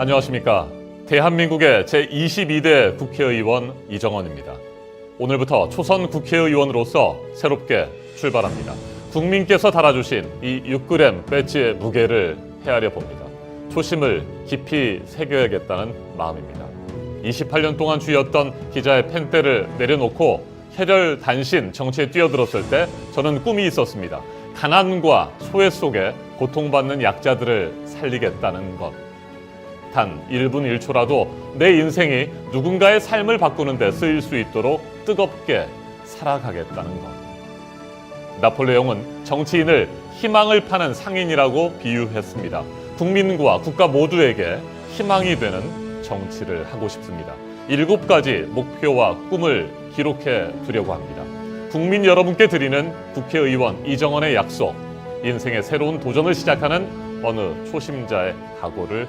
안녕하십니까. 대한민국의 제22대 국회의원 이정헌입니다. 오늘부터 초선 국회의원으로서 새롭게 출발합니다. 국민께서 달아주신 이 6g 배지의 무게를 헤아려 봅니다. 초심을 깊이 새겨야겠다는 마음입니다. 28년 동안 쥐었던 기자의 펜대를 내려놓고 혈혈단신 정치에 뛰어들었을 때 저는 꿈이 있었습니다. 가난과 소외 속에 고통받는 약자들을 살리겠다는 것. 단 1분 1초라도 내 인생이 누군가의 삶을 바꾸는 데 쓰일 수 있도록 뜨겁게 살아가겠다는 것. 나폴레옹은 정치인을 희망을 파는 상인이라고 비유했습니다. 국민과 국가 모두에게 희망이 되는 정치를 하고 싶습니다. 7가지 목표와 꿈을 기록해 두려고 합니다. 국민 여러분께 드리는 국회의원 이정헌의 약속, 인생의 새로운 도전을 시작하는 어느 초심자의 각오를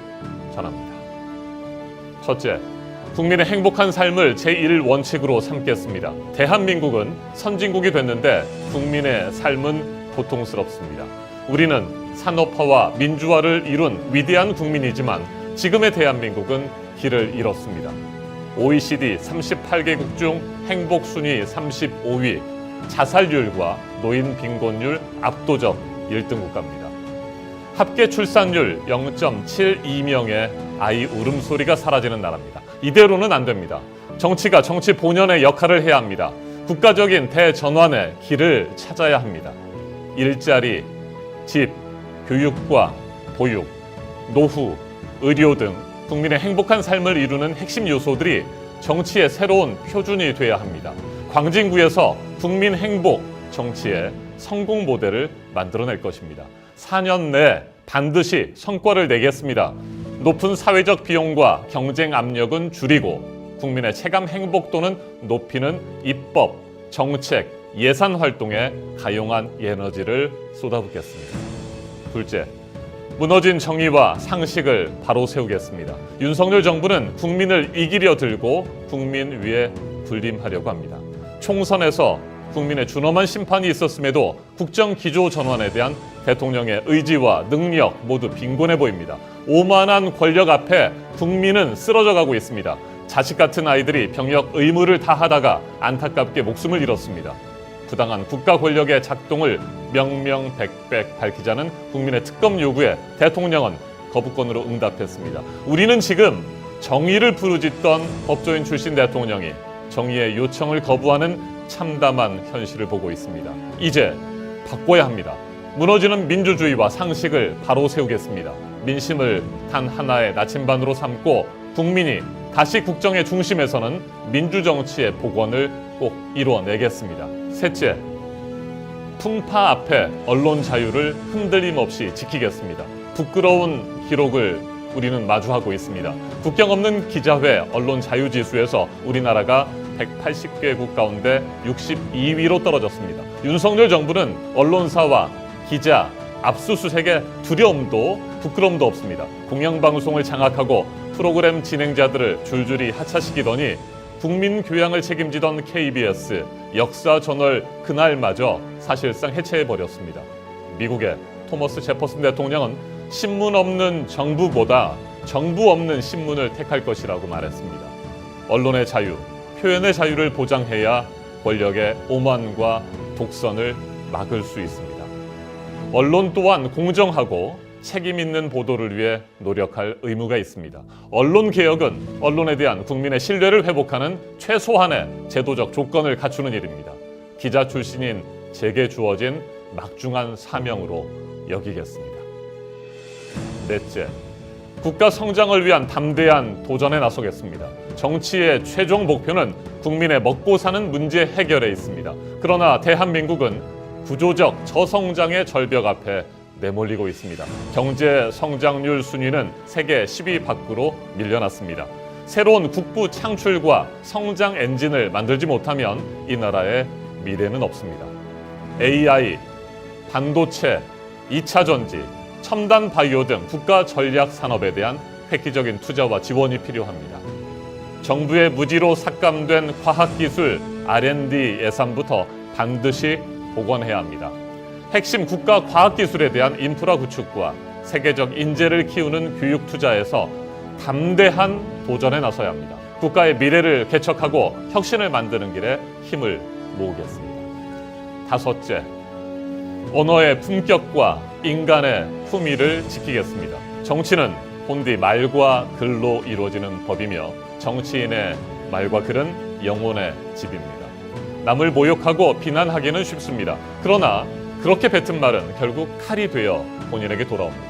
전합니다. 첫째, 국민의 행복한 삶을 제1원칙으로 삼겠습니다. 대한민국은 선진국이 됐는데 국민의 삶은 고통스럽습니다. 우리는 산업화와 민주화를 이룬 위대한 국민이지만 지금의 대한민국은 길을 잃었습니다. OECD 38개국 중 행복 순위 35위, 자살률과 노인 빈곤율 압도적 1등 국가입니다. 합계 출산율 0.72명의 아이 울음소리가 사라지는 나라입니다. 이대로는 안 됩니다. 정치가 정치 본연의 역할을 해야 합니다. 국가적인 대전환의 길을 찾아야 합니다. 일자리, 집, 교육과 보육, 노후, 의료 등 국민의 행복한 삶을 이루는 핵심 요소들이 정치의 새로운 표준이 돼야 합니다. 광진구에서 국민 행복 정치의 성공 모델을 만들어낼 것입니다. 4년 내 반드시 성과를 내겠습니다. 높은 사회적 비용과 경쟁 압력은 줄이고 국민의 체감 행복도는 높이는 입법, 정책, 예산 활동에 가용한 에너지를 쏟아붓겠습니다. 둘째, 무너진 정의와 상식을 바로 세우겠습니다. 윤석열 정부는 국민을 이기려 들고 국민 위에 군림하려고 합니다. 총선에서 국민의 준엄한 심판이 있었음에도 국정 기조 전환에 대한 대통령의 의지와 능력 모두 빈곤해 보입니다. 오만한 권력 앞에 국민은 쓰러져 가고 있습니다. 자식 같은 아이들이 병역 의무를 다하다가 안타깝게 목숨을 잃었습니다. 부당한 국가 권력의 작동을 명명백백 밝히자는 국민의 특검 요구에 대통령은 거부권으로 응답했습니다. 우리는 지금 정의를 부르짖던 법조인 출신 대통령이 정의의 요청을 거부하는 참담한 현실을 보고 있습니다. 이제 바꿔야 합니다. 무너지는 민주주의와 상식을 바로 세우겠습니다. 민심을 단 하나의 나침반으로 삼고 국민이 다시 국정의 중심에 서는 민주정치의 복원을 꼭 이루어내겠습니다. 셋째, 풍파 앞에 언론 자유를 흔들림 없이 지키겠습니다. 부끄러운 기록을 우리는 마주하고 있습니다. 국경 없는 기자회 언론 자유 지수에서 우리나라가 180개국 가운데 62위로 떨어졌습니다. 윤석열 정부는 언론사와 기자, 압수수색의 두려움도 부끄러움도 없습니다. 공영방송을 장악하고 프로그램 진행자들을 줄줄이 하차시키더니 국민 교양을 책임지던 KBS, 역사저널 그날마저 사실상 해체해버렸습니다. 미국의 토머스 제퍼슨 대통령은 신문 없는 정부보다 정부 없는 신문을 택할 것이라고 말했습니다. 언론의 자유, 표현의 자유를 보장해야 권력의 오만과 독선을 막을 수 있습니다. 언론 또한 공정하고 책임 있는 보도를 위해 노력할 의무가 있습니다. 언론 개혁은 언론에 대한 국민의 신뢰를 회복하는 최소한의 제도적 조건을 갖추는 일입니다. 기자 출신인 제게 주어진 막중한 사명으로 여기겠습니다. 넷째, 국가 성장을 위한 담대한 도전에 나서겠습니다. 정치의 최종 목표는 국민의 먹고 사는 문제 해결에 있습니다. 그러나 대한민국은 구조적 저성장의 절벽 앞에 내몰리고 있습니다. 경제 성장률 순위는 세계 10위 밖으로 밀려났습니다. 새로운 국부 창출과 성장 엔진을 만들지 못하면 이 나라의 미래는 없습니다. AI, 반도체, 2차 전지, 첨단 바이오 등 국가 전략 산업에 대한 획기적인 투자와 지원이 필요합니다. 정부의 무지로 삭감된 과학기술 R&D 예산부터 반드시 복원해야 합니다. 핵심 국가 과학기술에 대한 인프라 구축과 세계적 인재를 키우는 교육 투자에서 담대한 도전에 나서야 합니다. 국가의 미래를 개척하고 혁신을 만드는 길에 힘을 모으겠습니다. 다섯째, 언어의 품격과 인간의 품위를 지키겠습니다. 정치는 본디 말과 글로 이루어지는 법이며 정치인의 말과 글은 영혼의 집입니다. 남을 모욕하고 비난하기는 쉽습니다. 그러나 그렇게 뱉은 말은 결국 칼이 되어 본인에게 돌아옵니다.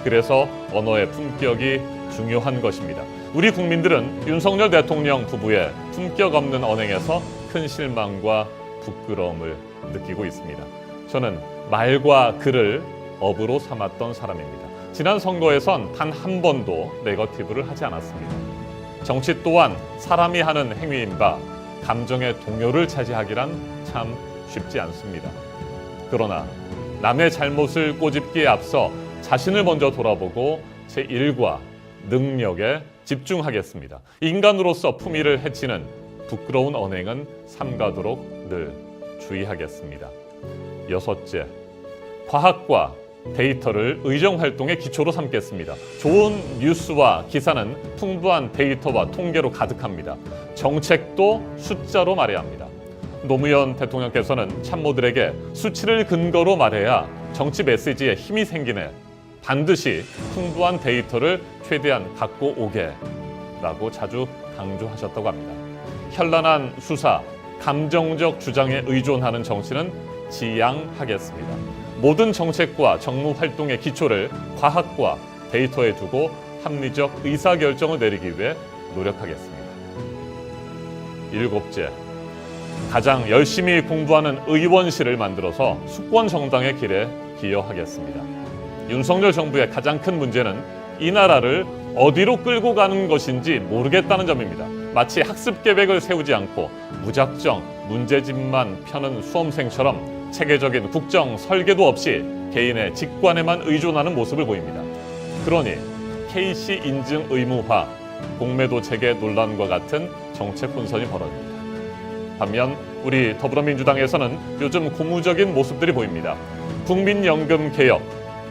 그래서 언어의 품격이 중요한 것입니다. 우리 국민들은 윤석열 대통령 부부의 품격 없는 언행에서 큰 실망과 부끄러움을 느끼고 있습니다. 저는 말과 글을 업으로 삼았던 사람입니다. 지난 선거에선 단 한 번도 네거티브를 하지 않았습니다. 정치 또한 사람이 하는 행위인 바 감정의 동요를 차지하기란 참 쉽지 않습니다. 그러나 남의 잘못을 꼬집기에 앞서 자신을 먼저 돌아보고 제 일과 능력에 집중하겠습니다. 인간으로서 품위를 해치는 부끄러운 언행은 삼가도록 늘 주의하겠습니다. 여섯째, 과학과 데이터를 의정활동의 기초로 삼겠습니다. 좋은 뉴스와 기사는 풍부한 데이터와 통계로 가득합니다. 정책도 숫자로 말해야 합니다. 노무현 대통령께서는 참모들에게 수치를 근거로 말해야 정치 메시지에 힘이 생기네. 반드시 풍부한 데이터를 최대한 갖고 오게 라고 자주 강조하셨다고 합니다. 현란한 수사, 감정적 주장에 의존하는 정치는 지양하겠습니다. 모든 정책과 정무 활동의 기초를 과학과 데이터에 두고 합리적 의사결정을 내리기 위해 노력하겠습니다. 일곱째, 가장 열심히 공부하는 의원실을 만들어서 수권 정당의 길에 기여하겠습니다. 윤석열 정부의 가장 큰 문제는 이 나라를 어디로 끌고 가는 것인지 모르겠다는 점입니다. 마치 학습 계획을 세우지 않고 무작정 문제집만 펴는 수험생처럼 체계적인 국정 설계도 없이 개인의 직관에만 의존하는 모습을 보입니다. 그러니 KC 인증 의무화, 공매도 체계 논란과 같은 정책 혼선이 벌어집니다. 반면 우리 더불어민주당에서는 요즘 고무적인 모습들이 보입니다. 국민연금 개혁,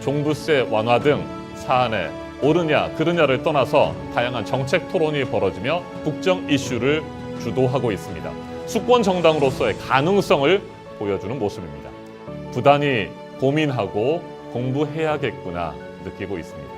종부세 완화 등 사안에 옳으냐 그르냐를 떠나서 다양한 정책 토론이 벌어지며 국정 이슈를 주도하고 있습니다. 수권 정당으로서의 가능성을 보여주는 모습입니다. 부단히 고민하고 공부해야겠구나 느끼고 있습니다.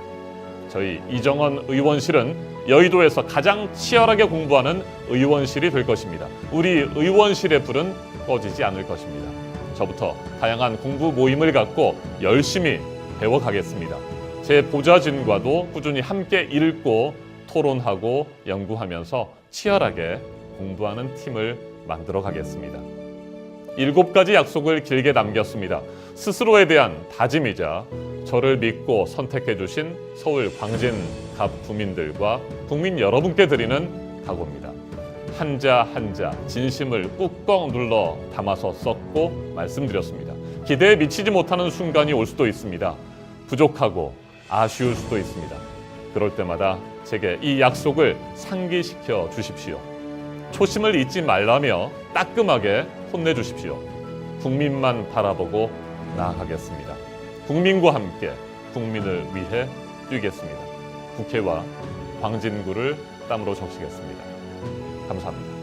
저희 이정원 의원실은 여의도에서 가장 치열하게 공부하는 의원실이 될 것입니다. 우리 의원실의 불은 꺼지지 않을 것입니다. 저부터 다양한 공부 모임을 갖고 열심히 배워가겠습니다. 제 보좌진과도 꾸준히 함께 읽고 토론하고 연구하면서 치열하게 공부하는 팀을 만들어 가겠습니다. 7가지 약속을 길게 남겼습니다. 스스로에 대한 다짐이자 저를 믿고 선택해 주신 서울 광진 갑 구민들과 국민 여러분께 드리는 각오입니다. 한자 한자 진심을 꾹꾹 눌러 담아서 썼고 말씀드렸습니다. 기대에 미치지 못하는 순간이 올 수도 있습니다. 부족하고 아쉬울 수도 있습니다. 그럴 때마다 제게 이 약속을 상기시켜 주십시오. 초심을 잊지 말라며 따끔하게 혼내주십시오. 국민만 바라보고 나아가겠습니다. 국민과 함께 국민을 위해 뛰겠습니다. 국회와 광진구를 땀으로 적시겠습니다. 감사합니다.